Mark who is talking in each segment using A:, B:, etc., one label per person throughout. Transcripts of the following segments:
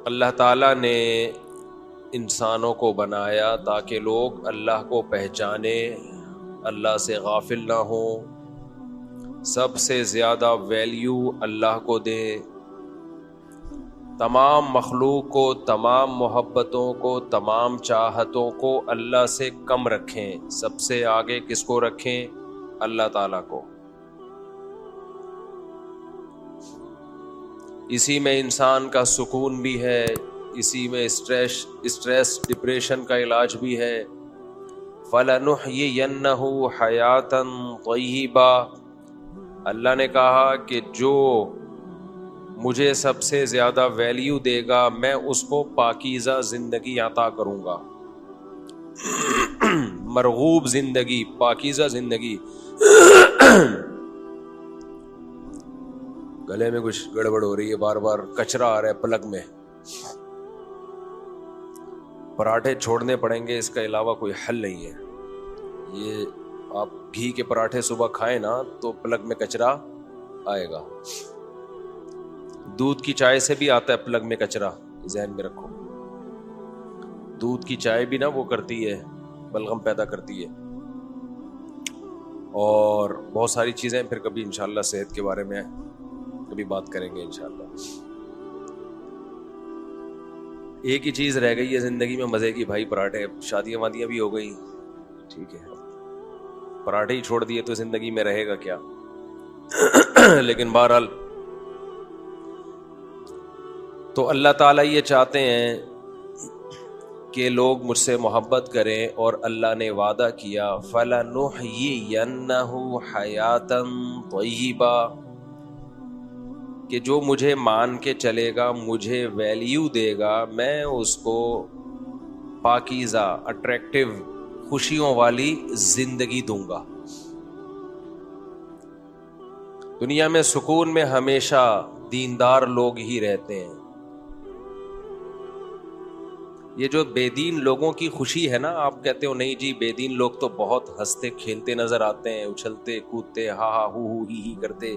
A: اللہ تعالیٰ نے انسانوں کو بنایا تاکہ لوگ اللہ کو پہچانیں، اللہ سے غافل نہ ہوں، سب سے زیادہ ویلیو اللہ کو دیں، تمام مخلوق کو، تمام محبتوں کو، تمام چاہتوں کو اللہ سے کم رکھیں، سب سے آگے کس کو رکھیں؟ اللہ تعالیٰ کو۔ اسی میں انسان کا سکون بھی ہے، اسی میں اسٹریس ڈپریشن کا علاج بھی ہے۔ فَلَنُحْيِيَنَّهُ حَيَاةً طَيِّبَةً، اللہ نے کہا کہ جو مجھے سب سے زیادہ ویلیو دے گا میں اس کو پاکیزہ زندگی عطا کروں گا، مرغوب زندگی، پاکیزہ زندگی۔ گلے میں کچھ گڑبڑ ہو رہی ہے، بار بار کچرا آ رہا ہے پلک میں، پراٹھے چھوڑنے پڑیں گے، اس کا علاوہ کوئی حل نہیں ہے۔ یہ آپ گھی کے پراٹھے صبح کھائیں نا تو پلک میں کچرا آئے گا، دودھ کی چائے سے بھی آتا ہے پلگ میں کچرا، ذہن میں رکھو۔ دودھ کی چائے بھی نا وہ کرتی ہے، بلغم پیدا کرتی ہے، اور بہت ساری چیزیں۔ پھر کبھی انشاءاللہ صحت کے بارے میں کبھی بات کریں گے انشاءاللہ۔ ایک ہی چیز رہ گئی ہے زندگی میں مزے کی بھائی، پراٹھے۔ شادیاں وادیاں بھی ہو گئی، ٹھیک ہے، پراٹھے ہی چھوڑ دیے تو زندگی میں رہے گا کیا؟ لیکن بہرحال تو اللہ تعالیٰ یہ چاہتے ہیں کہ لوگ مجھ سے محبت کریں، اور اللہ نے وعدہ کیا فَلَنُحْيِيَنَّهُ حَيَاةً طَيِّبَةً، کہ جو مجھے مان کے چلے گا، مجھے ویلیو دے گا، میں اس کو پاکیزہ، اٹریکٹیو، خوشیوں والی زندگی دوں گا۔ دنیا میں سکون میں ہمیشہ دیندار لوگ ہی رہتے ہیں۔ یہ جو بے دین لوگوں کی خوشی ہے نا، آپ کہتے ہو نہیں جی بے دین لوگ تو بہت ہنستے کھیلتے نظر آتے ہیں، اچھلتے کودتے، ہا ہا ہو ہو ہی کرتے،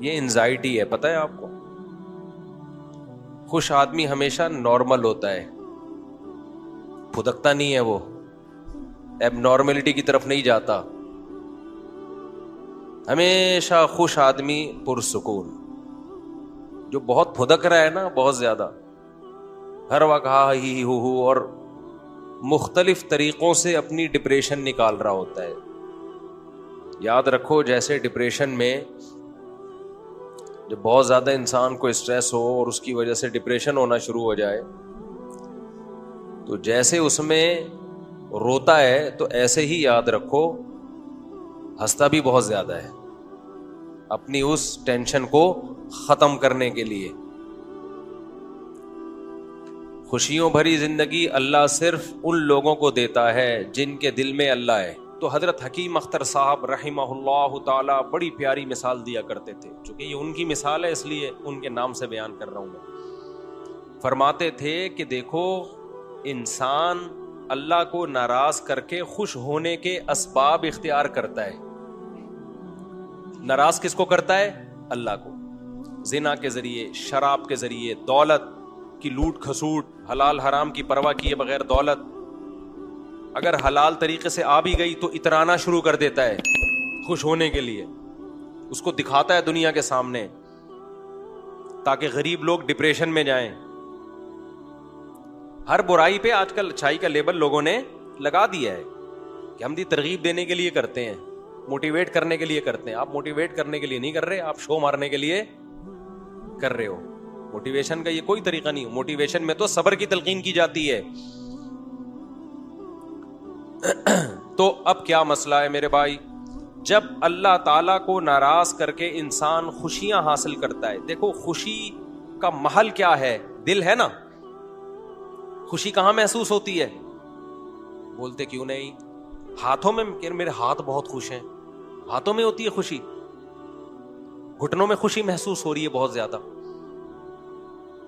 A: یہ انزائٹی ہے، پتہ ہے آپ کو؟ خوش آدمی ہمیشہ نارمل ہوتا ہے، پھدکتا نہیں ہے، وہ ایب نارملٹی کی طرف نہیں جاتا، ہمیشہ خوش آدمی پرسکون۔ جو بہت پھدک رہا ہے نا، بہت زیادہ، ہر وقت ہا ہی ہو اور مختلف طریقوں سے اپنی ڈپریشن نکال رہا ہوتا ہے۔ یاد رکھو، جیسے ڈپریشن میں جب بہت زیادہ انسان کو اسٹریس ہو اور اس کی وجہ سے ڈپریشن ہونا شروع ہو جائے، تو جیسے اس میں روتا ہے تو ایسے ہی یاد رکھو ہنستا بھی بہت زیادہ ہے، اپنی اس ٹینشن کو ختم کرنے کے لیے۔ خوشیوں بھری زندگی اللہ صرف ان لوگوں کو دیتا ہے جن کے دل میں اللہ ہے۔ تو حضرت حکیم اختر صاحب رحمہ اللہ تعالی بڑی پیاری مثال دیا کرتے تھے، چونکہ یہ ان کی مثال ہے اس لیے ان کے نام سے بیان کر رہا ہوں میں۔ فرماتے تھے کہ دیکھو، انسان اللہ کو ناراض کر کے خوش ہونے کے اسباب اختیار کرتا ہے۔ ناراض کس کو کرتا ہے؟ اللہ کو۔ زنا کے ذریعے، شراب کے ذریعے، دولت کی لوٹ کھسوٹ، حلال حرام کی پرواہ کیے بغیر دولت، اگر حلال طریقے سے آ بھی گئی تو اترانا شروع کر دیتا ہے خوش ہونے کے لیے، اس کو دکھاتا ہے دنیا کے سامنے تاکہ غریب لوگ ڈپریشن میں جائیں۔ ہر برائی پہ آج کل اچھائی کا لیبل لوگوں نے لگا دیا ہے کہ ہم دی ترغیب دینے کے لیے کرتے ہیں، موٹیویٹ کرنے کے لیے کرتے ہیں۔ آپ موٹیویٹ کرنے کے لیے نہیں کر رہے، آپ شو مارنے کے لیے کر رہے ہو۔ موٹیویشن کا یہ کوئی طریقہ نہیں، موٹیویشن میں تو صبر کی تلقین کی جاتی ہے۔ تو اب کیا مسئلہ ہے میرے بھائی؟ جب اللہ تعالیٰ کو ناراض کر کے انسان خوشیاں حاصل کرتا ہے، دیکھو خوشی کا محل کیا ہے؟ دل ہے نا۔ خوشی کہاں محسوس ہوتی ہے؟ بولتے کیوں نہیں؟ ہاتھوں میں، کہ میرے ہاتھ بہت خوش ہیں، ہاتھوں میں ہوتی ہے خوشی۔ گھٹنوں میں خوشی محسوس ہو رہی ہے بہت زیادہ،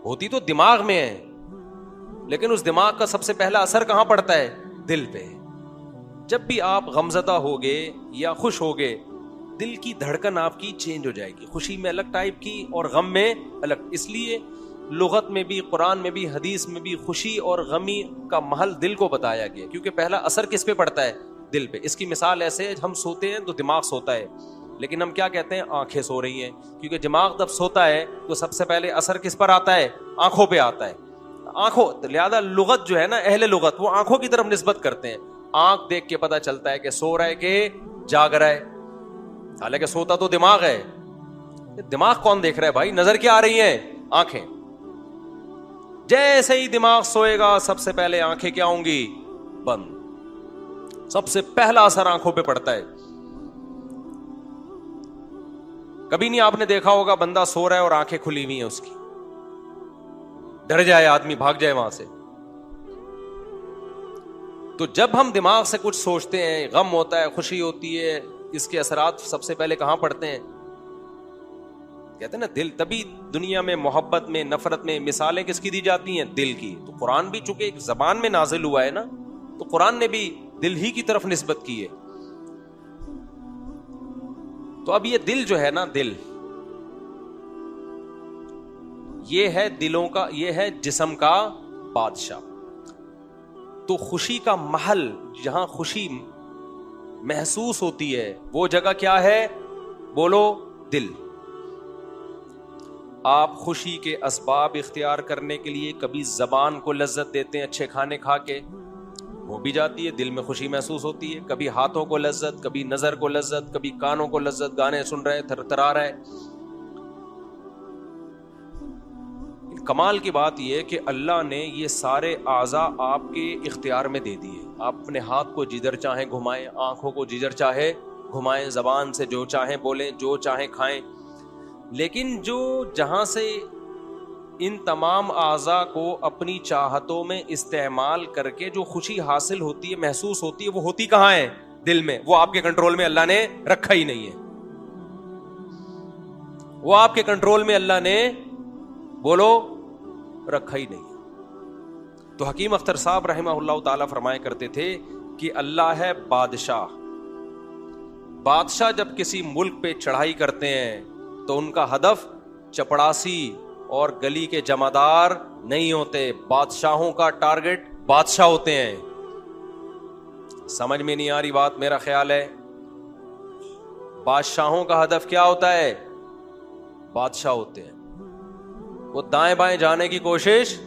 A: ہوتی تو دماغ میں ہے، لیکن اس دماغ کا سب سے پہلا اثر کہاں پڑتا ہے؟ دل پہ۔ جب بھی آپ غمزدہ ہوگے یا خوش ہوگے، دل کی دھڑکن آپ کی چینج ہو جائے گی، خوشی میں الگ ٹائپ کی اور غم میں الگ۔ اس لیے لغت میں بھی، قرآن میں بھی، حدیث میں بھی خوشی اور غمی کا محل دل کو بتایا گیا، کیونکہ پہلا اثر کس پہ پڑتا ہے؟ دل پہ. اس کی مثال ایسے ہے، ہم سوتے ہیں تو دماغ سوتا ہے، لیکن ہم کیا کہتے ہیں؟ آنکھیں سو رہی ہیں، کیونکہ دماغ جب سوتا ہے تو سب سے پہلے اثر کس پر آتا ہے؟ آنکھوں پہ آتا ہے. آنکھوں، لہذا لغت جو ہے نا، اہل لغت وہ آنکھوں کی طرف نسبت کرتے ہیں. آنکھ دیکھ کے پتہ چلتا ہے کہ سو رہا ہے کہ جاگ رہا ہے، حالانکہ سوتا تو دماغ ہے. دماغ کون دیکھ رہا ہے بھائی؟ نظر کیا آ رہی ہیں؟ آنکھیں. جیسے ہی دماغ سوئے گا سب سے پہلے آنکھیں کیا ہوں گی؟ بند. سب سے پہلا اثر آنکھوں پہ پڑتا ہے. کبھی نہیں آپ نے دیکھا ہوگا بندہ سو رہا ہے اور آنکھیں کھلی ہوئی ہیں اس کی، ڈر جائے آدمی، بھاگ جائے وہاں سے. تو جب ہم دماغ سے کچھ سوچتے ہیں، غم ہوتا ہے، خوشی ہوتی ہے، اس کے اثرات سب سے پہلے کہاں پڑتے ہیں؟ کہتے ہیں نا دل. تبھی دنیا میں محبت میں، نفرت میں مثالیں کس کی دی جاتی ہیں؟ دل کی. تو قرآن بھی چونکہ ایک زبان میں نازل ہوا ہے نا، تو قرآن نے بھی دل ہی کی طرف نسبت کی ہے. تو اب یہ دل جو ہے نا، دل یہ ہے دلوں کا، یہ ہے جسم کا بادشاہ. تو خوشی کا محل، جہاں خوشی محسوس ہوتی ہے، وہ جگہ کیا ہے؟ بولو، دل. آپ خوشی کے اسباب اختیار کرنے کے لیے کبھی زبان کو لذت دیتے ہیں اچھے کھانے کھا کے، وہ بھی جاتی ہے، دل میں خوشی محسوس ہوتی ہے. کبھی ہاتھوں کو لذت، کبھی نظر کو لذت، کبھی کانوں کو لذت، گانے سن رہے، تھرتھرا رہے. کمال کی بات یہ کہ اللہ نے یہ سارے اعضاء آپ کے اختیار میں دے دیے. آپ اپنے ہاتھ کو جدھر چاہیں گھمائیں، آنکھوں کو جدھر چاہے گھمائیں، زبان سے جو چاہیں بولیں، جو چاہیں کھائیں. لیکن جو جہاں سے ان تمام اعضاء کو اپنی چاہتوں میں استعمال کر کے جو خوشی حاصل ہوتی ہے، محسوس ہوتی ہے، وہ ہوتی کہاں ہے؟ دل میں. وہ آپ کے کنٹرول میں اللہ نے رکھا ہی نہیں ہے. وہ آپ کے کنٹرول میں اللہ نے، بولو، رکھا ہی نہیں ہے. تو حکیم اختر صاحب رحمہ اللہ تعالی فرمایا کرتے تھے کہ اللہ ہے بادشاہ. بادشاہ جب کسی ملک پہ چڑھائی کرتے ہیں تو ان کا ہدف چپڑاسی اور گلی کے جمعدار نہیں ہوتے. بادشاہوں کا ٹارگٹ بادشاہ ہوتے ہیں. سمجھ میں نہیں آ رہی بات؟ میرا خیال ہے بادشاہوں کا ہدف کیا ہوتا ہے؟ بادشاہ ہوتے ہیں. وہ دائیں بائیں جانے کی کوشش،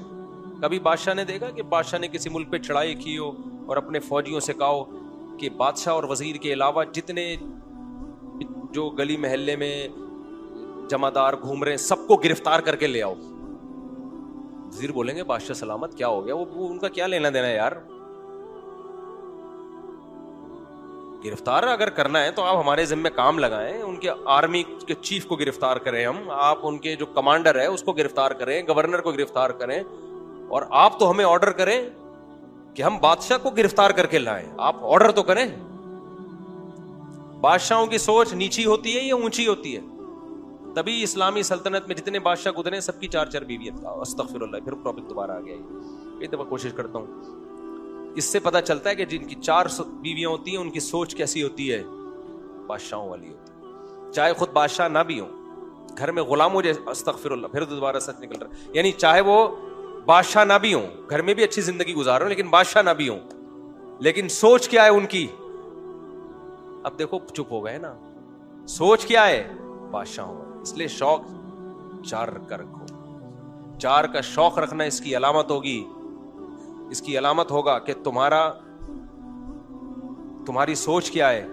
A: کبھی بادشاہ نے دیکھا کہ بادشاہ نے کسی ملک پہ چڑھائی کی ہو اور اپنے فوجیوں سے کہا ہو کہ بادشاہ اور وزیر کے علاوہ جتنے جو گلی محلے میں جمعدار گھوم رہے ہیں سب کو گرفتار کر کے لے آؤ؟ وزیر بولیں گے بادشاہ سلامت، کیا ہو گیا؟ وہ ان کا کیا لینا دینا ہے یار؟ گرفتار اگر کرنا ہے تو آپ ہمارے ذمہ کام لگائیں، ان کے آرمی کے چیف کو گرفتار کریں، ہم آپ ان کے جو کمانڈر ہے اس کو گرفتار کریں، گورنر کو گرفتار کریں، اور آپ تو ہمیں آرڈر کریں کہ ہم بادشاہ کو گرفتار کر کے لائیں. آپ آرڈر تو کریں. بادشاہوں کی سوچ نیچی ہوتی ہے یا اونچی ہوتی ہے؟ تبھی اسلامی سلطنت میں جتنے بادشاہ گزرے سب کی 4 بیویاں تھا. استغفر اللہ، پھر ٹاپک دوبارہ آ گیا. کئی دفعہ کوشش کرتا ہوں. اس سے پتہ چلتا ہے کہ جن کی 4 بیویاں ہوتی ہیں ان کی سوچ کیسی ہوتی ہے؟ بادشاہوں والی ہوتی ہے. چاہے خود بادشاہ نہ بھی ہوں، گھر میں غلام ہو جائے، استغفر اللہ، پھر دوبارہ سچ نکل رہا ہے. یعنی چاہے وہ بادشاہ نہ بھی ہوں، گھر میں بھی اچھی زندگی گزار رہے ہوں، لیکن بادشاہ نہ بھی ہوں، لیکن سوچ کیا ہے ان کی؟ اب دیکھو چپ ہو گئے نا. سوچ کیا ہے؟ بادشاہ ہوں. اس لیے شوق 4 کا رکھو. 4 کا شوق رکھنا اس کی علامت ہوگی، اس کی علامت ہوگا کہ تمہاری سوچ کیا ہے؟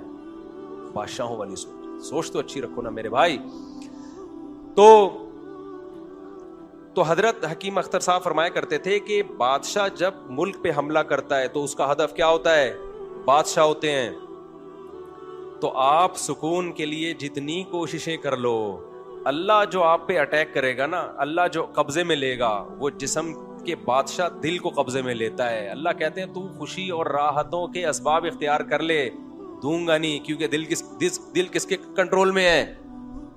A: بادشاہوں والی سوچ. سوچ تو اچھی رکھو نا میرے بھائی. تو حضرت حکیم اختر صاحب فرمایا کرتے تھے کہ بادشاہ جب ملک پہ حملہ کرتا ہے تو اس کا ہدف کیا ہوتا ہے؟ بادشاہ ہوتے ہیں. تو آپ سکون کے لیے جتنی کوششیں کر لو، اللہ جو آپ پہ اٹیک کرے گا نا، اللہ جو قبضے میں لے گا، وہ جسم کے بادشاہ دل کو قبضے میں لیتا ہے. اللہ کہتے ہیں تو خوشی اور راحتوں کے اسباب اختیار کر لے، دوں گا نہیں. کیونکہ دل کس کے کنٹرول میں ہے؟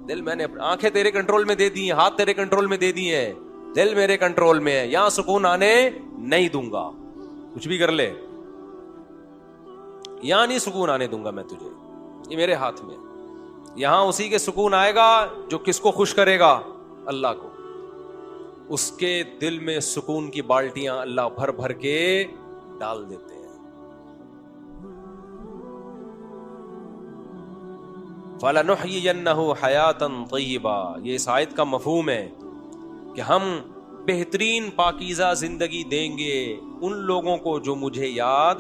A: دل میں نے آنکھیں تیرے کنٹرول میں دے دی ہیں، ہاتھ تیرے کنٹرول میں دے دیے ہیں، دل میرے کنٹرول میں ہے. یہاں سکون آنے نہیں دوں گا. کچھ بھی کر لے، یہاں نہیں سکون آنے دوں گا میں تجھے. یہ میرے ہاتھ میں. یہاں اسی کے سکون آئے گا جو کس کو خوش کرے گا؟ اللہ کو. اس کے دل میں سکون کی بالٹیاں اللہ بھر بھر کے ڈال دیتے ہیں. فَلَنُحْيِيَنَّهُ حَيَاةً طَيِّبَةً، یہ اس آیت کا مفہوم ہے کہ ہم بہترین پاکیزہ زندگی دیں گے ان لوگوں کو جو مجھے یاد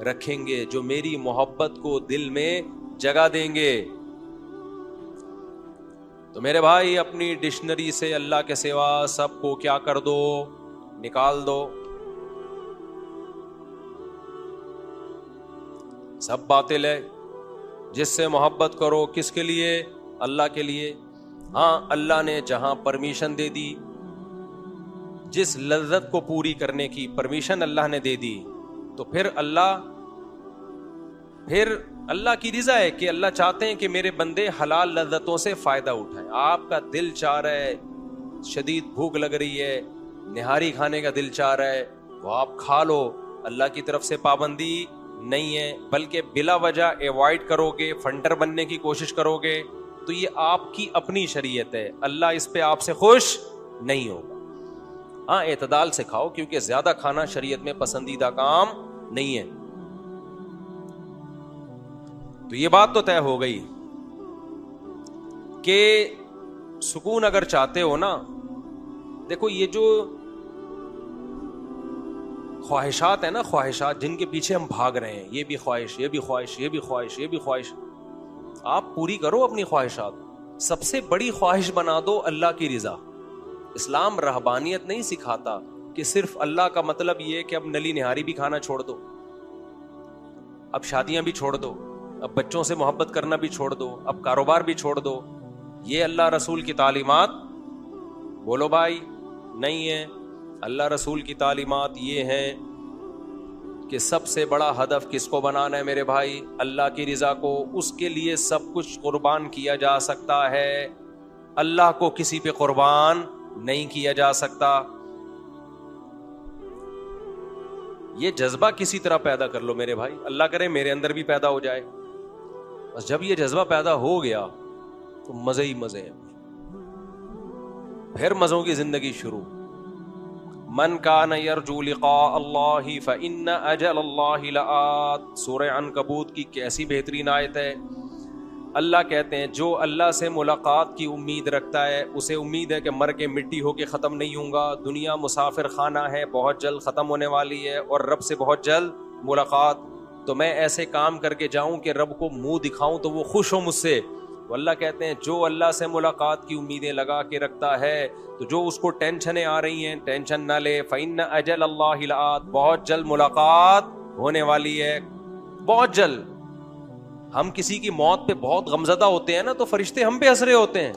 A: رکھیں گے، جو میری محبت کو دل میں جگہ دیں گے. تو میرے بھائی اپنی ڈکشنری سے اللہ کے سوا سب کو کیا کر دو، نکال دو. سب باطل ہے. جس سے محبت کرو کس کے لیے؟ اللہ کے لیے. ہاں اللہ نے جہاں پرمیشن دے دی، جس لذت کو پوری کرنے کی پرمیشن اللہ نے دے دی، تو پھر اللہ کی رضا ہے کہ اللہ چاہتے ہیں کہ میرے بندے حلال لذتوں سے فائدہ اٹھائیں. آپ کا دل چاہ رہا ہے، شدید بھوک لگ رہی ہے، نہاری کھانے کا دل چاہ رہا ہے، وہ آپ کھا لو. اللہ کی طرف سے پابندی نہیں ہے، بلکہ بلا وجہ ایوائڈ کرو گے، فنٹر بننے کی کوشش کرو گے تو یہ آپ کی اپنی شریعت ہے. اللہ اس پہ آپ سے خوش نہیں ہوگا. ہاں اعتدال سے کھاؤ، کیونکہ زیادہ کھانا شریعت میں پسندیدہ کام نہیں ہے. تو یہ بات تو طے ہو گئی کہ سکون اگر چاہتے ہو نا، دیکھو یہ جو خواہشات ہیں نا، خواہشات جن کے پیچھے ہم بھاگ رہے ہیں، یہ بھی خواہش، یہ بھی خواہش، یہ بھی خواہش، یہ بھی خواہش، آپ پوری کرو اپنی خواہشات. سب سے بڑی خواہش بنا دو اللہ کی رضا. اسلام رہبانیت نہیں سکھاتا کہ صرف اللہ کا مطلب یہ کہ اب نلی نہاری بھی کھانا چھوڑ دو، اب شادیاں بھی چھوڑ دو، اب بچوں سے محبت کرنا بھی چھوڑ دو، اب کاروبار بھی چھوڑ دو. یہ اللہ رسول کی تعلیمات بولو بھائی نہیں ہے. اللہ رسول کی تعلیمات یہ ہیں کہ سب سے بڑا ہدف کس کو بنانا ہے میرے بھائی؟ اللہ کی رضا کو. اس کے لیے سب کچھ قربان کیا جا سکتا ہے، اللہ کو کسی پہ قربان نہیں کیا جا سکتا. یہ جذبہ کسی طرح پیدا کر لو میرے بھائی، اللہ کرے میرے اندر بھی پیدا ہو جائے. بس جب یہ جذبہ پیدا ہو گیا تو مزے ہی مزے ہیں، پھر مزوں کی زندگی شروع. من کان یرجو لقاء اللہ فإن اجل اللہ لآت. سورہ عنکبوت کی کیسی بہترین آیت ہے. اللہ کہتے ہیں جو اللہ سے ملاقات کی امید رکھتا ہے، اسے امید ہے کہ مر کے مٹی ہو کے ختم نہیں ہوں گا. دنیا مسافر خانہ ہے، بہت جلد ختم ہونے والی ہے، اور رب سے بہت جلد ملاقات. تو میں ایسے کام کر کے جاؤں کہ رب کو منہ دکھاؤں تو وہ خوش ہو مجھ سے. تو اللہ کہتے ہیں جو اللہ سے ملاقات کی امیدیں لگا کے رکھتا ہے، تو جو اس کو ٹینشنیں آ رہی ہیں ٹینشن نہ لے. فَإِنَّ أَجَلَ اللَّهِ لَآتٍ. بہت جلد ملاقات ہونے والی ہے، بہت جلد. ہم کسی کی موت پہ بہت غمزدہ ہوتے ہیں نا، تو فرشتے ہم پہ ہنس رہے ہوتے ہیں.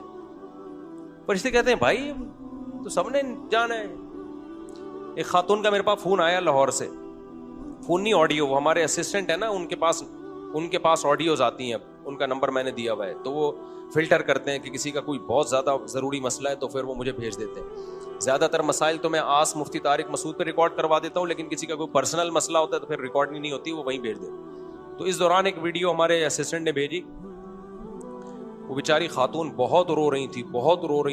A: فرشتے کہتے ہیں بھائی تو سب نے جانا ہے. ایک خاتون کا میرے پاس فون آیا لاہور سے، فون نہیں آڈیو، وہ ہمارے اسسٹنٹ ہے نا، ان کے پاس آڈیوز آتی ہیں. ان کا نمبر میں نے دیا ہوا ہے، تو وہ فلٹر کرتے ہیں کہ کسی کا کوئی بہت زیادہ ضروری مسئلہ ہے تو پھر وہ مجھے بھیج دیتے ہیں. زیادہ تر مسائل تو میں آس مفتی طارق مسعود پہ ریکارڈ کروا دیتا ہوں، لیکن کسی کا کوئی پرسنل مسئلہ ہوتا ہے تو پھر ریکارڈ نہیں ہوتی، وہ وہیں بھیج دیتے. تو اس دوران ایک ویڈیو ہمارے اسسٹنٹ نے بھیجی. وہ بیچاری خاتون بہت رو رہی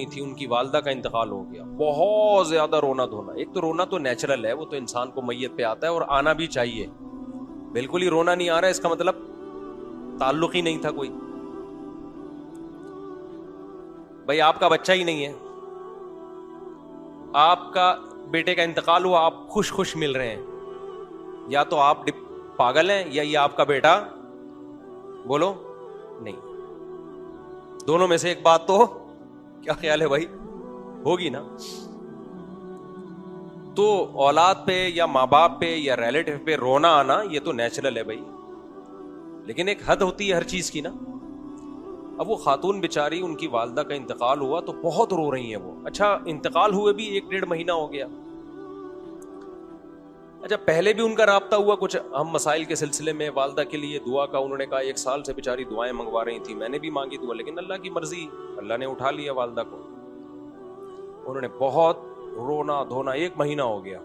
A: تھی. ان کی والدہ کا انتقال ہو گیا. بہت زیادہ رونا دھونا. ایک تو رونا تو نیچرل ہے، وہ تو انسان کو میت پہ آتا ہے اور آنا بھی چاہیے. بالکل ہی رونا نہیں آ رہا ہے اس کا مطلب تعلق ہی نہیں تھا کوئی. بھائی آپ کا بچہ ہی نہیں ہے، آپ کا بیٹے کا انتقال ہوا، آپ خوش مل رہے ہیں. یا تو آپ پاگل ہیں یا یہ آپ کا بیٹا، بولو نہیں. دونوں میں سے ایک بات تو کیا خیال ہے بھائی؟ ہوگی نا. تو اولاد پہ یا ماں باپ پہ یا ریلیٹو پہ رونا آنا یہ تو نیچرل ہے بھائی، لیکن ایک حد ہوتی ہے ہر چیز کی نا. اب وہ خاتون بیچاری، ان کی والدہ کا انتقال ہوا تو بہت رو رہی ہیں وہ. اچھا انتقال ہوئے بھی 1-1.5 مہینہ ہو گیا. اچھا پہلے بھی ان کا رابطہ ہوا کچھ ہم مسائل کے سلسلے میں، والدہ کے لیے دعا کا انہوں نے کہا 1 سال سے بیچاری دعائیں منگوا رہی تھی. میں نے بھی مانگی دعا، لیکن اللہ کی مرضی، اللہ نے اٹھا لیا والدہ کو. انہوں نے بہت رونا دھونا، 1 مہینہ ہو گیا.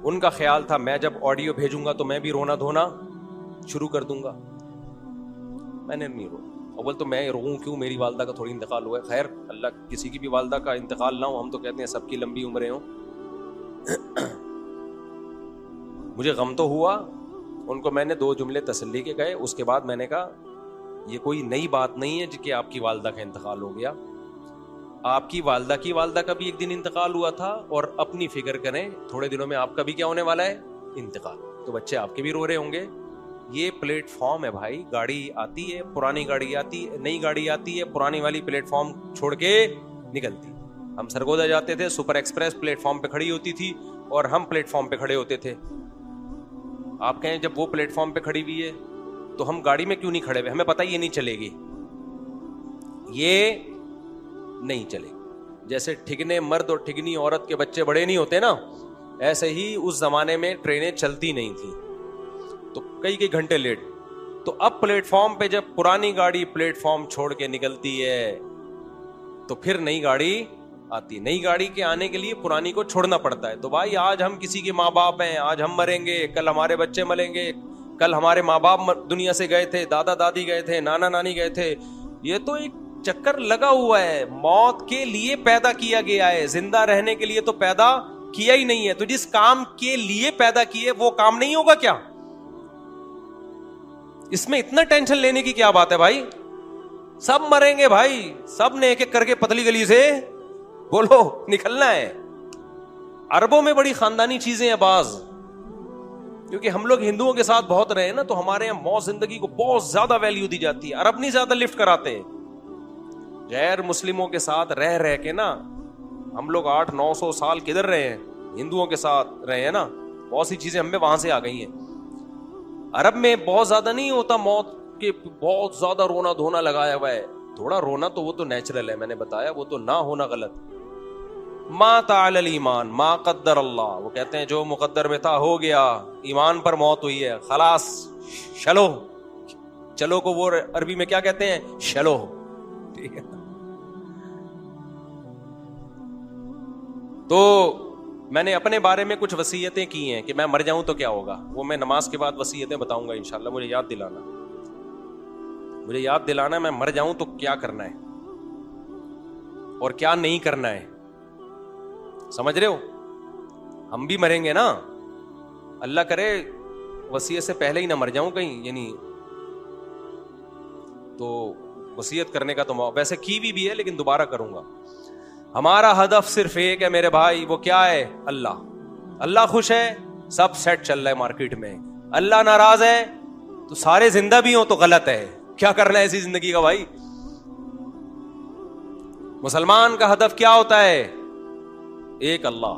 A: ان کا خیال تھا میں جب آڈیو بھیجوں گا تو میں بھی رونا دھونا شروع کر دوں گا. میں نے نہیں رونا. اول تو میں روؤں کیوں, میری والدہ کا تھوڑی انتقال ہوا ہے, خیر اللہ کسی کی بھی والدہ کا انتقال نہ ہو, ہم تو کہتے ہیں سب کی لمبی عمریں ہوں. مجھے غم تو ہوا, ان کو میں نے 2 جملے تسلی کے کہے, اس کے بعد میں نے کہا یہ کوئی نئی بات نہیں ہے کہ آپ کی والدہ کا انتقال ہو گیا, آپ کی والدہ کا بھی ایک دن انتقال ہوا تھا, اور اپنی فکر کریں تھوڑے دنوں میں آپ کا بھی کیا ہونے والا ہے, انتقال. تو بچے آپ کے بھی رو رہے ہوں گے. یہ پلیٹ فارم ہے بھائی, گاڑی آتی ہے, پرانی گاڑی آتی ہے, نئی گاڑی آتی ہے, پرانی والی پلیٹ فارم چھوڑ کے نکلتی. ہم سرگودا جاتے تھے, سپر ایکسپریس پلیٹ فارم پہ کھڑی ہوتی تھی اور ہم پلیٹ فارم پہ کھڑے ہوتے تھے. آپ کہیں جب وہ پلیٹ فارم پہ کھڑی ہوئی ہے تو ہم گاڑی میں کیوں نہیں کھڑے ہوئے, ہمیں پتہ یہ نہیں چلے گی, یہ نہیں چلے. جیسے ٹھگنے مرد اور ٹھگنی عورت کے بچے بڑے نہیں ہوتے نا, ایسے ہی اس زمانے میں ٹرینیں چلتی نہیں تھیں تو کئی گھنٹے لیٹ. تو اب پلیٹ فارم پہ جب پرانی گاڑی پلیٹ فارم چھوڑ کے نکلتی ہے تو پھر نئی گاڑی آتی. نئی گاڑی کے آنے کے لیے پرانی کو چھوڑنا پڑتا ہے. تو بھائی آج ہم کسی کے ماں باپ ہیں, آج ہم مریں گے, کل ہمارے بچے مریں گے, کل ہمارے ماں باپ دنیا سے گئے تھے, دادا دادی گئے تھے, نانا نانی گئے تھے. یہ تو ایک چکر لگا ہوا ہے. موت کے لیے پیدا کیا گیا ہے, زندہ رہنے کے لیے تو پیدا کیا ہی نہیں ہے. تو جس کام کے لیے پیدا کیے وہ کام نہیں ہوگا کیا؟ اس میں اتنا ٹینشن لینے کی کیا بات ہے بھائی؟ سب مریں گے بھائی, سب نے ایک ایک کر کے پتلی گلی سے بولو نکلنا ہے. عربوں میں بڑی خاندانی چیزیں ہیں بعض, کیونکہ ہم لوگ ہندوؤں کے ساتھ بہت رہے نا, تو ہمارے یہاں موت زندگی کو بہت زیادہ ویلیو دی جاتی ہے. عرب نہیں زیادہ لفٹ کراتے. غیر مسلموں کے ساتھ رہ کے نا ہم لوگ 800-900 سال کدھر رہے ہیں, ہندوؤں کے ساتھ رہے ہیں نا, بہت سی چیزیں ہمیں وہاں سے آ گئی ہیں. عرب میں بہت زیادہ نہیں ہوتا موت کے, بہت زیادہ رونا دھونا لگایا ہوا ہے. تھوڑا رونا تو وہ تو نیچرل ہے, میں نے بتایا, وہ تو نہ ہونا غلط. ما تعالی الایمان ما قدر اللہ, وہ کہتے ہیں جو مقدر میں تھا ہو گیا, ایمان پر موت ہوئی ہے, خلاص چلو. چلو کو وہ عربی میں کیا کہتے ہیں, چلو. ٹھیک ہے. تو میں نے اپنے بارے میں کچھ وصیتیں کی ہیں کہ میں مر جاؤں تو کیا ہوگا, وہ میں نماز کے بعد وصیتیں بتاؤں گا انشاءاللہ. مجھے یاد دلانا میں مر جاؤں تو کیا کرنا ہے اور کیا نہیں کرنا ہے. سمجھ رہے ہو؟ ہم بھی مریں گے نا, اللہ کرے وصیت سے پہلے ہی نہ مر جاؤں کہیں, یعنی تو وصیت کرنے کا تو ویسے کی بھی ہے لیکن دوبارہ کروں گا. ہمارا ہدف صرف ایک ہے میرے بھائی, وہ کیا ہے؟ اللہ. اللہ خوش ہے, سب سیٹ چل رہا ہے مارکیٹ میں. اللہ ناراض ہے تو سارے زندہ بھی ہوں تو غلط ہے. کیا کرنا ہے ایسی زندگی کا بھائی؟ مسلمان کا ہدف کیا ہوتا ہے؟ ایک اللہ.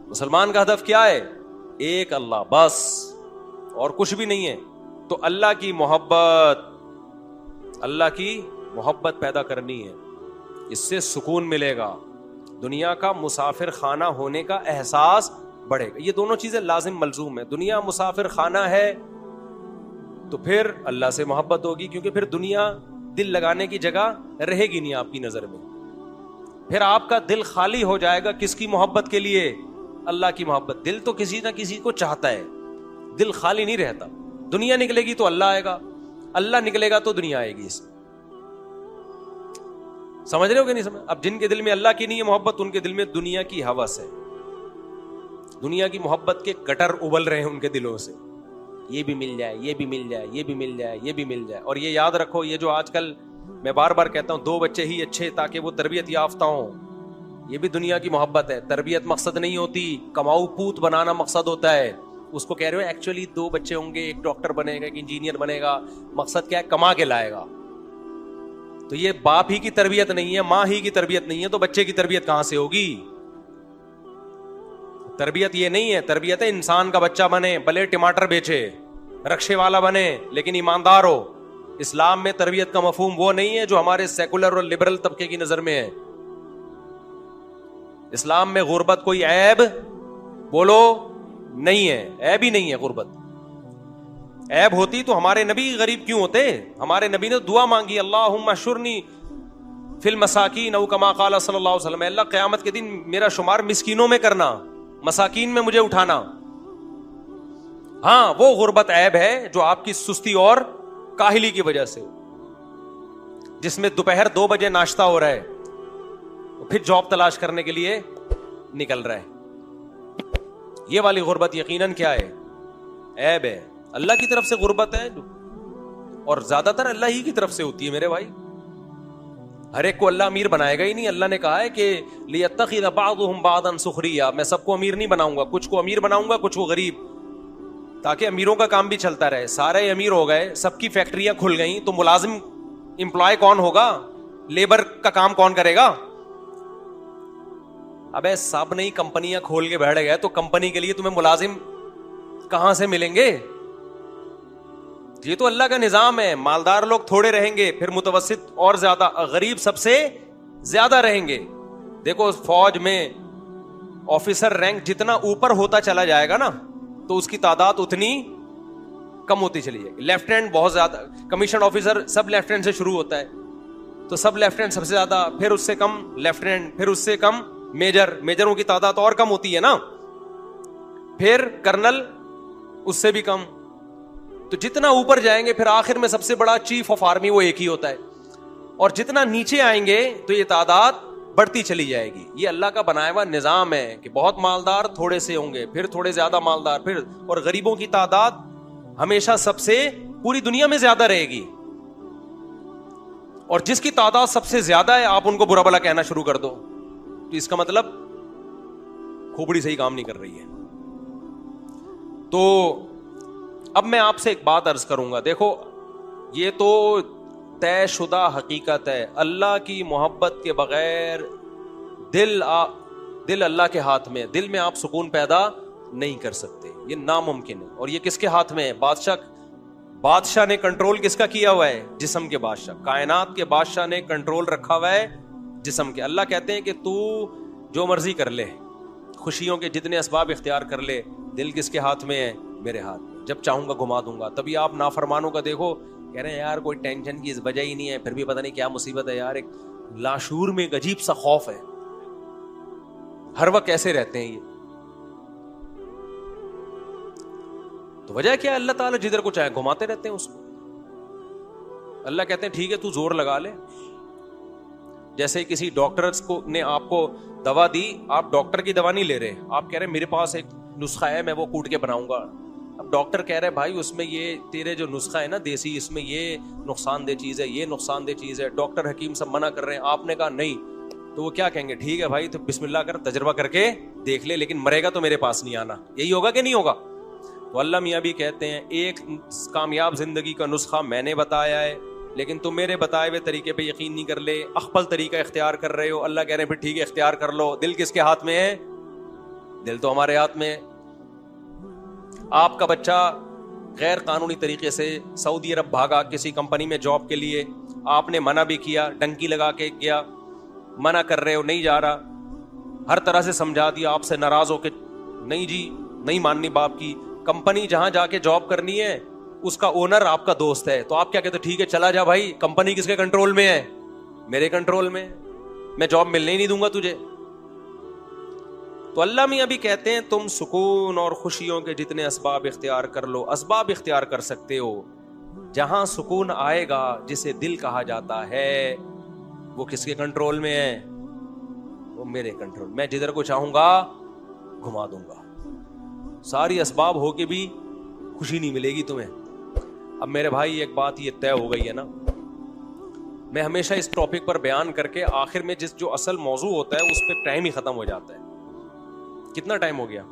A: مسلمان کا ہدف کیا ہے؟ ایک اللہ, بس, اور کچھ بھی نہیں ہے. تو اللہ کی محبت پیدا کرنی ہے, اس سے سکون ملے گا, دنیا کا مسافر خانہ ہونے کا احساس بڑھے گا. یہ دونوں چیزیں لازم ملزوم ہیں. دنیا مسافر خانہ ہے تو پھر اللہ سے محبت ہوگی, کیونکہ پھر دنیا دل لگانے کی جگہ رہے گی نہیں آپ کی نظر میں. پھر آپ کا دل خالی ہو جائے گا. کس کی محبت کے لیے؟ اللہ کی محبت. دل تو کسی نہ کسی کو چاہتا ہے, دل خالی نہیں رہتا. دنیا نکلے گی تو اللہ آئے گا, اللہ نکلے گا تو دنیا آئے گی. سمجھ رہے ہو کہ نہیں سمجھ؟ اب جن کے دل میں اللہ کی نہیں ہے محبت, ان کے دل میں دنیا کی ہوس ہے, دنیا کی محبت کے گٹر ابل رہے ہیں ان کے دلوں سے. یہ بھی مل جائے, یہ بھی مل جائے, یہ بھی مل جائے, یہ بھی مل جائے. اور یہ یاد رکھو, یہ جو آج کل میں بار بار کہتا ہوں 2 بچے ہی اچھے تاکہ وہ تربیت یافتہ ہوں, یہ بھی دنیا کی محبت ہے. تربیت مقصد نہیں ہوتی, کماؤ پوت بنانا مقصد ہوتا ہے. اس کو کہہ رہے ہو ایکچولی 2 بچے ہوں گے, ایک ڈاکٹر بنے گا, ایک انجینئر بنے گا. مقصد کیا ہے؟ کما کے لائے گا. تو یہ باپ ہی کی تربیت نہیں ہے, ماں ہی کی تربیت نہیں ہے, تو بچے کی تربیت کہاں سے ہوگی؟ تربیت یہ نہیں ہے. تربیت ہے انسان کا بچہ بنے, بھلے ٹماٹر بیچے, رکشے والا بنے, لیکن ایماندار ہو. اسلام میں تربیت کا مفہوم وہ نہیں ہے جو ہمارے سیکولر اور لبرل طبقے کی نظر میں ہے. اسلام میں غربت کوئی عیب بولو نہیں ہے, عیب ہی نہیں ہے غربت. عیب ہوتی تو ہمارے نبی غریب کیوں ہوتے؟ ہمارے نبی نے دعا مانگی, اللہم احشرنی فی المساکین او کما قال صلی اللہ علیہ وسلم, اللہ قیامت کے دن میرا شمار مسکینوں میں کرنا, مساکین میں مجھے اٹھانا. ہاں وہ غربت عیب ہے جو آپ کی سستی اور کاہلی کی وجہ سے، جس میں دوپہر 2 بجے ناشتہ ہو رہا ہے، پھر جاب تلاش کرنے کے لیے نکل رہا ہے. یہ والی غربت یقیناً کیا ہے؟ عیب ہے. اللہ کی طرف سے غربت ہے، اور زیادہ تر اللہ ہی کی طرف سے ہوتی ہے میرے بھائی. ہر ایک کو اللہ امیر بنائے گا ہی نہیں. اللہ نے کہا ہے کہ لِيَتَّخِذَ بَعْضُهُمْ بَعْضًا سُخْرِيًّا، میں سب کو امیر نہیں بناؤں گا، کچھ کو امیر بناؤں گا، کچھ کو غریب، تاکہ امیروں کا کام بھی چلتا رہے. سارے امیر ہو گئے، سب کی فیکٹریاں کھل گئیں، تو ملازم امپلائی کون ہوگا؟ لیبر کا کام کون کرے گا؟ ابے سب نہیں کمپنیاں کھول کے بیٹھ گئے تو کمپنی کے لیے تمہیں ملازم کہاں سے ملیں گے؟ یہ تو اللہ کا نظام ہے. مالدار لوگ تھوڑے رہیں گے، پھر متوسط اور زیادہ، غریب سب سے زیادہ رہیں گے. دیکھو فوج میں آفیسر رینک جتنا اوپر ہوتا چلا جائے گا نا، تو اس کی تعداد اتنی کم ہوتی چلی جائے گی. لیفٹیننٹ بہت زیادہ، کمیشن آفیسر سب لیفٹیننٹ سے شروع ہوتا ہے، تو سب لیفٹیننٹ سب سے زیادہ، پھر اس سے کم لیفٹیننٹ، پھر اس سے کم میجر، میجروں کی تعداد اور کم ہوتی ہے نا، پھر کرنل اس سے بھی کم. تو جتنا اوپر جائیں گے پھر آخر میں سب سے بڑا چیف آف آرمی وہ ایک ہی ہوتا ہے. اور جتنا نیچے آئیں گے تو یہ تعداد بڑھتی چلی جائے گی. یہ اللہ کا بنایا ہوا نظام ہے کہ بہت مالدار تھوڑے سے ہوں گے، پھر تھوڑے زیادہ مالدار، پھر، اور غریبوں کی تعداد ہمیشہ سب سے پوری دنیا میں زیادہ رہے گی. اور جس کی تعداد سب سے زیادہ ہے آپ ان کو برا بھلا کہنا شروع کر دو، تو اس کا مطلب کھوپڑی صحیح کام نہیں کر رہی ہے. تو اب میں آپ سے ایک بات عرض کروں گا. دیکھو یہ تو طے شدہ حقیقت ہے، اللہ کی محبت کے بغیر دل اللہ کے ہاتھ میں، دل میں آپ سکون پیدا نہیں کر سکتے، یہ ناممکن ہے. اور یہ کس کے ہاتھ میں ہے؟ بادشاہ نے کنٹرول کس کا کیا ہوا ہے؟ جسم کے بادشاہ، کائنات کے بادشاہ نے کنٹرول رکھا ہوا ہے جسم کے. اللہ کہتے ہیں کہ تو جو مرضی کر لے، خوشیوں کے جتنے اسباب اختیار کر لے، دل کس کے ہاتھ میں ہے؟ میرے ہاتھ میں. جب چاہوں گا گھما دوں گا. تبھی آپ نافرمانوں کا دیکھو، کہہ رہے ہیں یار کوئی ٹینشن کی اس وجہ ہی نہیں ہے، پھر بھی پتہ نہیں کیا مصیبت ہے یار. ایک لاشعور میں ایک عجیب سا خوف ہے، ہر وقت ایسے رہتے ہیں. یہ تو وجہ کیا ہے؟ اللہ تعالیٰ جدھر کو چاہے گھماتے رہتے ہیں اس کو. اللہ کہتے ہیں ٹھیک ہے تو زور لگا لے. جیسے کسی ڈاکٹر کو نے آپ کو دوا دی، آپ ڈاکٹر کی دوا نہیں لے رہے، آپ کہہ رہے میرے پاس ایک نسخہ ہے میں وہ کوٹ کے بناؤں گا. اب ڈاکٹر کہہ رہے بھائی اس میں یہ تیرے جو نسخہ ہے نا دیسی، اس میں یہ نقصان دہ چیز ہے، یہ نقصان دہ چیز ہے، ڈاکٹر حکیم سب منع کر رہے ہیں، آپ نے کہا نہیں، تو وہ کیا کہیں گے؟ ٹھیک ہے بھائی تو بسم اللہ کر، تجربہ کر کے دیکھ لے، لیکن مرے گا تو میرے پاس نہیں آنا. یہی ہوگا کہ نہیں ہوگا؟ تو اللہ میاں بھی کہتے ہیں ایک کامیاب زندگی کا نسخہ میں نے بتایا ہے، لیکن تم میرے بتائے ہوئے طریقے پہ یقین نہیں کر لے، اخپل طریقہ اختیار کر رہے ہو. اللہ کہہ رہے ہیں پھر ٹھیک ہے اختیار کر لو. دل کس کے ہاتھ میں ہے؟ دل تو ہمارے ہاتھ میں ہے. آپ کا بچہ غیر قانونی طریقے سے سعودی عرب بھاگا کسی کمپنی میں جاب کے لیے، آپ نے منع بھی کیا، ڈنکی لگا کے گیا، منع کر رہے ہو نہیں جا رہا، ہر طرح سے سمجھا دیا، آپ سے ناراض ہو کے نہیں جی نہیں ماننی باپ کی. کمپنی جہاں جا کے جاب کرنی ہے اس کا اونر آپ کا دوست ہے، تو آپ کیا کہتے ٹھیک ہے چلا جا بھائی. کمپنی کس کے کنٹرول میں ہے؟ میرے کنٹرول میں، میں جاب ملنے ہی نہیں دوں گا تجھے. تو اللہ میاں بھی کہتے ہیں تم سکون اور خوشیوں کے جتنے اسباب اختیار کر لو. اسباب اختیار کر سکتے ہو. جہاں سکون آئے گا جسے دل کہا جاتا ہے وہ کس کے کنٹرول میں ہے؟ وہ میرے کنٹرول. میں جدھر کو چاہوں گا گھما دوں گا. ساری اسباب ہو کے بھی خوشی نہیں ملے گی تمہیں. اب میرے بھائی ایک بات یہ طے ہو گئی ہے نا، میں ہمیشہ اس ٹاپک پر بیان کر کے آخر میں جو اصل موضوع ہوتا ہے اس پہ ٹائم ہی ختم ہو جاتا ہے. کتنا ٹائم ہو گیا؟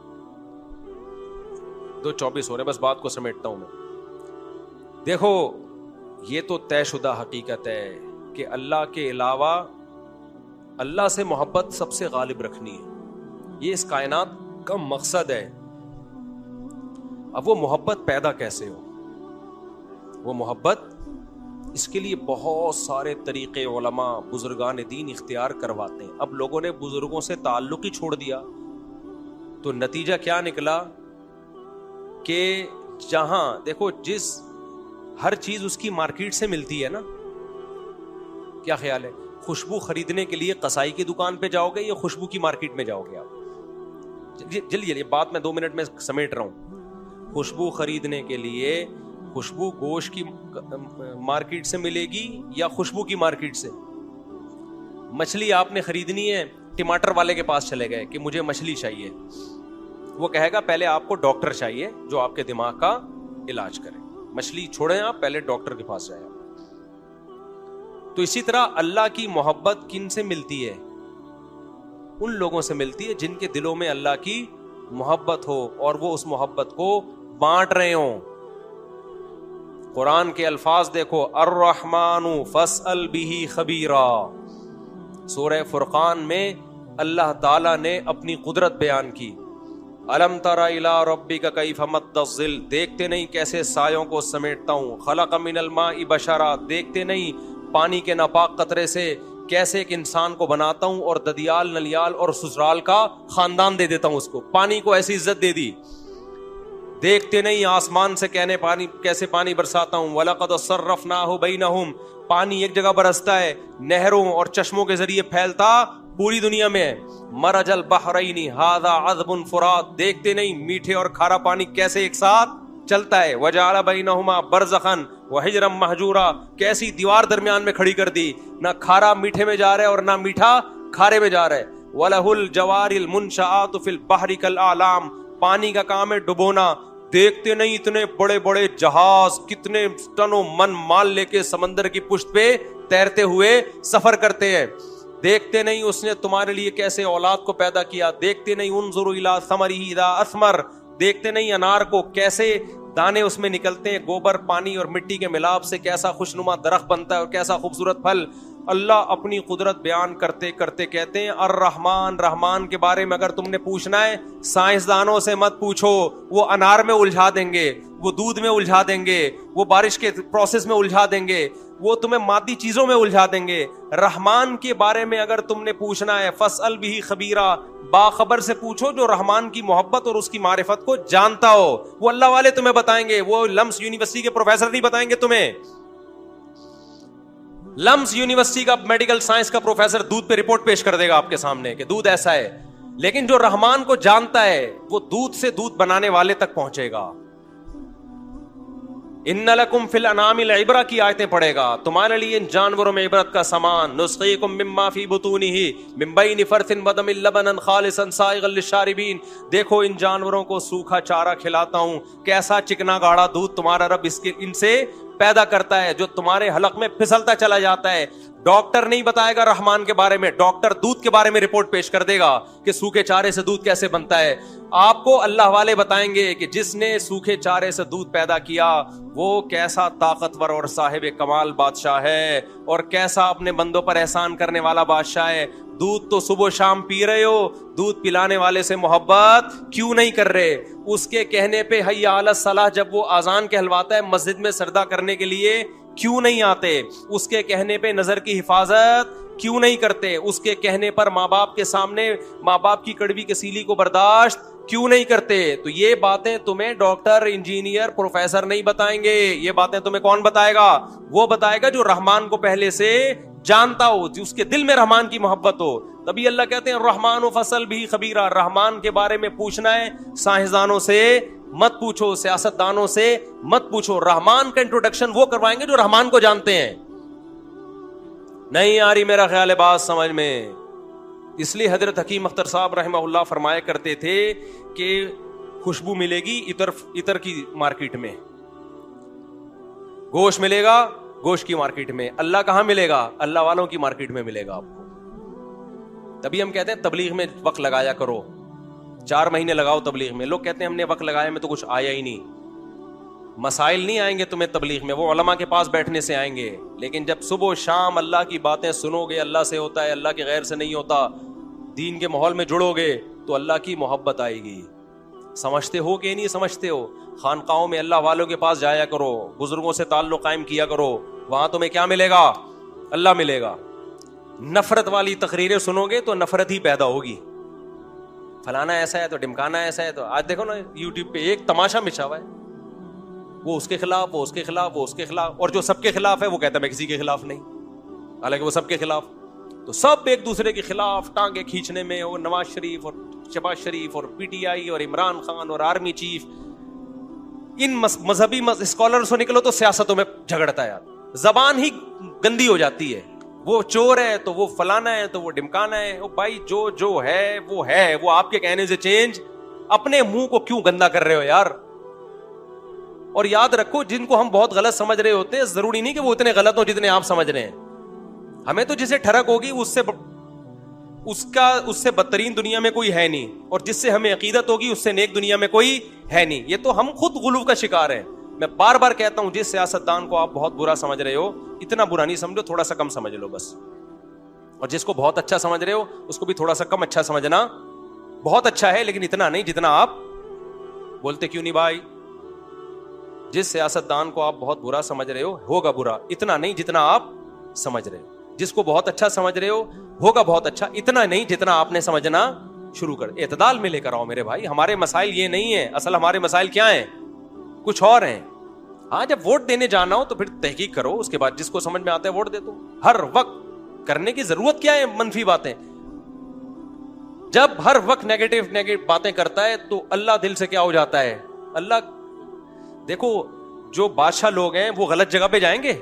A: 2:24 ہو رہے، بس بات کو سمیٹتا ہوں میں. دیکھو یہ تو طے شدہ حقیقت ہے کہ اللہ کے علاوہ اللہ سے محبت سب سے غالب رکھنی ہے. یہ اس کائنات کا مقصد ہے. اب وہ محبت پیدا کیسے ہو؟ وہ محبت، اس کے لیے بہت سارے طریقے علماء بزرگان دین اختیار کرواتے ہیں. اب لوگوں نے بزرگوں سے تعلق ہی چھوڑ دیا تو نتیجہ کیا نکلا کہ جہاں دیکھو ہر چیز اس کی مارکیٹ سے ملتی ہے نا. کیا خیال ہے؟ خوشبو خریدنے کے لیے قصائی کی دکان پہ جاؤ گے یا خوشبو کی مارکیٹ میں جاؤ گے آپ؟ جلدی بات میں 2 منٹ میں سمیٹ رہا ہوں. خوشبو خریدنے کے لیے خوشبو گوشت کی مارکیٹ سے ملے گی یا خوشبو کی مارکیٹ سے؟ مچھلی آپ نے خریدنی ہے، ٹماٹر والے کے پاس چلے گئے کہ مجھے مچھلی چاہیے، وہ کہے گا پہلے آپ کو ڈاکٹر چاہیے جو آپ کے دماغ کا علاج کرے، مچھلی چھوڑیں آپ، پہلے ڈاکٹر کے پاس جائیں۔ تو اسی طرح اللہ کی محبت کن سے ملتی ہے؟ ان لوگوں سے ملتی ہے جن کے دلوں میں اللہ کی محبت ہو اور وہ اس محبت کو بانٹ رہے ہوں۔ قرآن کے الفاظ دیکھو، الرحمن فاسأل بہ خبیرا، سورہ فرقان میں اللہ تعالی نے اپنی قدرت بیان کی۔ الم تر الی ربک کیف مد الظل، دیکھتے نہیں کیسے سایوں کو سمیٹتا ہوں۔ خلق من الماء بشرا، دیکھتے نہیں پانی کے ناپاک قطرے سے کیسے ایک انسان کو بناتا ہوں اور ددیال نلیال اور سسرال کا خاندان دے دیتا ہوں اس کو، پانی کو ایسی عزت دے دی۔ دیکھتے نہیں آسمان سے کیسے پانی برساتا ہوں۔ وَلَقَدْ صَرَّفْنَاهُ بَيْنَهُمْ، پانی ایک جگہ برستا ہے، نہروں اور چشموں کے ذریعے پھیلتا پوری دنیا میں۔ مرج البحرین ھذا عذب فرات، دیکھتے نہیں میٹھے اور کھارا پانی کیسے ایک ساتھ چلتا ہے۔ وجعل بینہما برزخا وحجرا مہجورا، کیسی دیوار درمیان میں کھڑی کر دی، نہ کھارا میٹھے میں جا رہا ہے اور نہ میٹھا کھارے میں جا رہا ہے۔ وَلَهُ الْجَوَارِ الْمُنشَآتُ فِي الْبَحْرِ كَالْأَعْلَامِ، پانی کا کام ہے ڈبونا، دیکھتے نہیں اتنے بڑے بڑے جہاز کتنے ٹنوں من مال لے کے سمندر کی پشت پہ تیرتے ہوئے سفر کرتے ہیں۔ دیکھتے نہیں اس نے تمہارے لیے کیسے اولاد کو پیدا کیا، دیکھتے نہیں انظروا الی ثمرہ اذا اثمر، دیکھتے نہیں انار کو کیسے دانے اس میں نکلتے ہیں، گوبر پانی اور مٹی کے ملاپ سے کیسا خوشنما درخت بنتا ہے اور کیسا خوبصورت پھل۔ اللہ اپنی قدرت بیان کرتے کرتے کہتے ہیں الرحمن، رحمان کے بارے میں اگر تم نے پوچھنا ہے سائنسدانوں سے مت پوچھو، وہ انار میں الجھا دیں گے، وہ دودھ میں الجھا دیں گے، وہ بارش کے پروسیس میں الجھا دیں گے، وہ تمہیں مادی چیزوں میں الجھا دیں گے۔ رحمان کے بارے میں اگر تم نے پوچھنا ہے فاسأل بہ خبیرا، باخبر سے پوچھو جو رحمان کی محبت اور اس کی معرفت کو جانتا ہو، وہ اللہ والے تمہیں بتائیں گے، وہ لمس یونیورسٹی کے پروفیسر نہیں بتائیں گے تمہیں۔ لمس یونیورسٹی کا میڈیکل سائنس کا پروفیسر دودھ پہ رپورٹ پیش کر دے گا آپ کے سامنے کہ دودھ ایسا ہے، لیکن جو رحمان کو جانتا ہے وہ دودھ سے دودھ بنانے والے تک پہنچے گا۔ ان لکم فی الانعام العبرہ کی آیتیں پڑھے گا، تمہارے لیے ان جانوروں میں عبرت کا سامان۔ نسقیکم مما فی بطونہ من بین فرث ودم لبنا خالصا سائغا للشاربین، دیکھو ان جانوروں کو سوکھا چارہ کھلاتا ہوں، کیسا چکنا گاڑا دودھ تمہارا رب ان سے پیدا کرتا ہے جو تمہارے حلق میں پھسلتا چلا جاتا ہے۔ ڈاکٹر نہیں بتائے گا رحمان کے بارے میں، ڈاکٹر دودھ کے بارے میں رپورٹ پیش کر دے گا کہ سوکھے چارے سے دودھ کیسے بنتا ہے۔ آپ کو اللہ والے بتائیں گے کہ جس نے سوکھے چارے سے دودھ پیدا کیا وہ کیسا طاقتور اور صاحب کمال بادشاہ ہے اور کیسا اپنے بندوں پر احسان کرنے والا بادشاہ ہے۔ دودھ تو صبح و شام پی رہے ہو، دودھ پلانے والے سے محبت کیوں نہیں کر رہے؟ اس کے کہنے پہ حی علی الصلاح جب وہ اذان کہلواتا ہے مسجد میں سجدہ کرنے کے لیے کیوں نہیں آتے؟ اس کے کہنے پہ نظر کی حفاظت کیوں نہیں کرتے؟ اس کے کہنے پر ماں باپ کے سامنے ماں باپ کی کڑوی کسیلی کو برداشت کیوں نہیں کرتے؟ تو یہ باتیں تمہیں ڈاکٹر، انجینئر، پروفیسر نہیں بتائیں گے، یہ باتیں تمہیں کون بتائے گا؟ وہ بتائے گا جو رحمان کو پہلے سے جانتا ہو، اس کے دل میں رحمان کی محبت ہو۔ تبھی اللہ کہتے ہیں الرحمن فاسأل بہ خبیرا، رحمان کے بارے میں پوچھنا ہے سائنسدانوں سے مت پوچھو، سیاست دانوں سے مت پوچھو، رحمان کا انٹروڈکشن وہ کروائیں گے جو رحمان کو جانتے ہیں۔ نہیں آ رہی میرا خیال ہے بات سمجھ میں؟ اس لیے حضرت حکیم اختر صاحب رحمہ اللہ فرمایا کرتے تھے کہ خوشبو ملے گی عطر کی مارکیٹ میں، گوشت ملے گا گوشت کی مارکیٹ میں، اللہ کہاں ملے گا؟ اللہ والوں کی مارکیٹ میں ملے گا آپ کو۔ تبھی ہم کہتے ہیں تبلیغ میں وقت لگایا کرو، 4 مہینے لگاؤ تبلیغ میں۔ لوگ کہتے ہیں ہم نے وقت لگایا میں تو کچھ آیا ہی نہیں۔ مسائل نہیں آئیں گے تمہیں تبلیغ میں، وہ علماء کے پاس بیٹھنے سے آئیں گے، لیکن جب صبح و شام اللہ کی باتیں سنو گے، اللہ سے ہوتا ہے، اللہ کے غیر سے نہیں ہوتا، دین کے ماحول میں جڑو گے تو اللہ کی محبت آئے گی۔ سمجھتے ہو کہ نہیں سمجھتے ہو؟ خانقاہوں میں اللہ والوں کے پاس جایا کرو، بزرگوں سے تعلق قائم کیا کرو، وہاں تمہیں کیا ملے گا؟ اللہ ملے گا۔ نفرت والی تقریریں سنو گے تو نفرت ہی پیدا ہوگی، فلانا ایسا ہے تو ڈمکانا ایسا ہے۔ تو آج دیکھو نا یوٹیوب پہ ایک تماشا مچا ہوا ہے، وہ اس کے خلاف، وہ اس کے خلاف، وہ اس کے خلاف، اور جو سب کے خلاف ہے وہ کہتا ہے میں کسی کے خلاف نہیں، حالانکہ وہ سب کے خلاف۔ تو سب ایک دوسرے کے خلاف ٹانگیں کھینچنے میں، وہ نواز شریف اور شہباز شریف اور پی ٹی آئی اور عمران خان اور آرمی چیف، ان مذہبی اسکالر سے نکلو تو سیاستوں میں جھگڑتا ہے یار, زبان ہی گندی ہو جاتی ہے. وہ چور ہے تو وہ فلانا ہے تو وہ ڈمکانا ہے. او بھائی جو ہے وہ آپ کے کہنے سے چینج. اپنے منہ کو کیوں گندا کر رہے ہو یار؟ اور یاد رکھو, جن کو ہم بہت غلط سمجھ رہے ہوتے ہیں, ضروری نہیں کہ وہ اتنے غلط ہو جتنے آپ سمجھ رہے ہیں. ہمیں تو جسے ٹھڑک ہوگی اس سے بدترین دنیا میں کوئی ہے نہیں, اور جس سے ہمیں عقیدت ہوگی اس سے نیک دنیا میں کوئی ہے نہیں. یہ تو ہم خود غلو کا شکار ہیں. میں بار بار کہتا ہوں, جس سیاستدان کو آپ بہت برا سمجھ رہے ہو, اتنا برا نہیں سمجھو, تھوڑا سا کم سمجھ لو بس. اور جس کو بہت اچھا سمجھ رہے ہو, اس کو بھی تھوڑا سا کم اچھا سمجھنا. بہت اچھا ہے لیکن اتنا نہیں جتنا آپ بولتے. کیوں نہیں بھائی؟ جس سیاستدان کو آپ بہت برا سمجھ رہے ہو, ہوگا برا اتنا نہیں جتنا آپ سمجھ رہے ہو. جس کو بہت اچھا سمجھ رہے ہو, ہوگا بہت اچھا اتنا نہیں جتنا آپ نے سمجھنا شروع کر. اعتدال میں لے کر آؤ میرے بھائی. ہمارے مسائل یہ نہیں ہے, اصل ہمارے مسائل کیا ہیں؟ کچھ اور ہیں. ہاں, جب ووٹ دینے جانا ہو تو پھر تحقیق کرو, اس کے بعد جس کو سمجھ میں آتا ہے ووٹ دے دو. ہر وقت کرنے کی ضرورت کیا ہے منفی باتیں؟ جب ہر وقت نیگیٹو باتیں کرتا ہے تو اللہ دل سے کیا ہو جاتا ہے. اللہ دیکھو, جو بادشاہ لوگ ہیں وہ غلط جگہ پہ جائیں گے.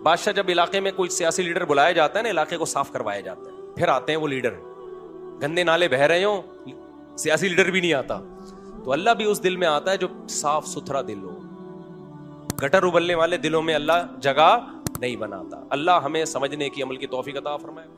A: بادشاہ جب علاقے میں کوئی سیاسی لیڈر بلایا جاتا ہے نا, علاقے کو صاف کروایا جاتا ہے, پھر آتے ہیں وہ لیڈر, گندے نالے بہ رہے ہوں, سیاسی لیڈر بھی نہیں آتا. تو اللہ بھی اس دل میں آتا ہے جو صاف ستھرا دل ہو. گٹر ابلنے والے دلوں میں اللہ جگہ نہیں بناتا. اللہ ہمیں سمجھنے کی, عمل کی توفیق عطا فرمائے.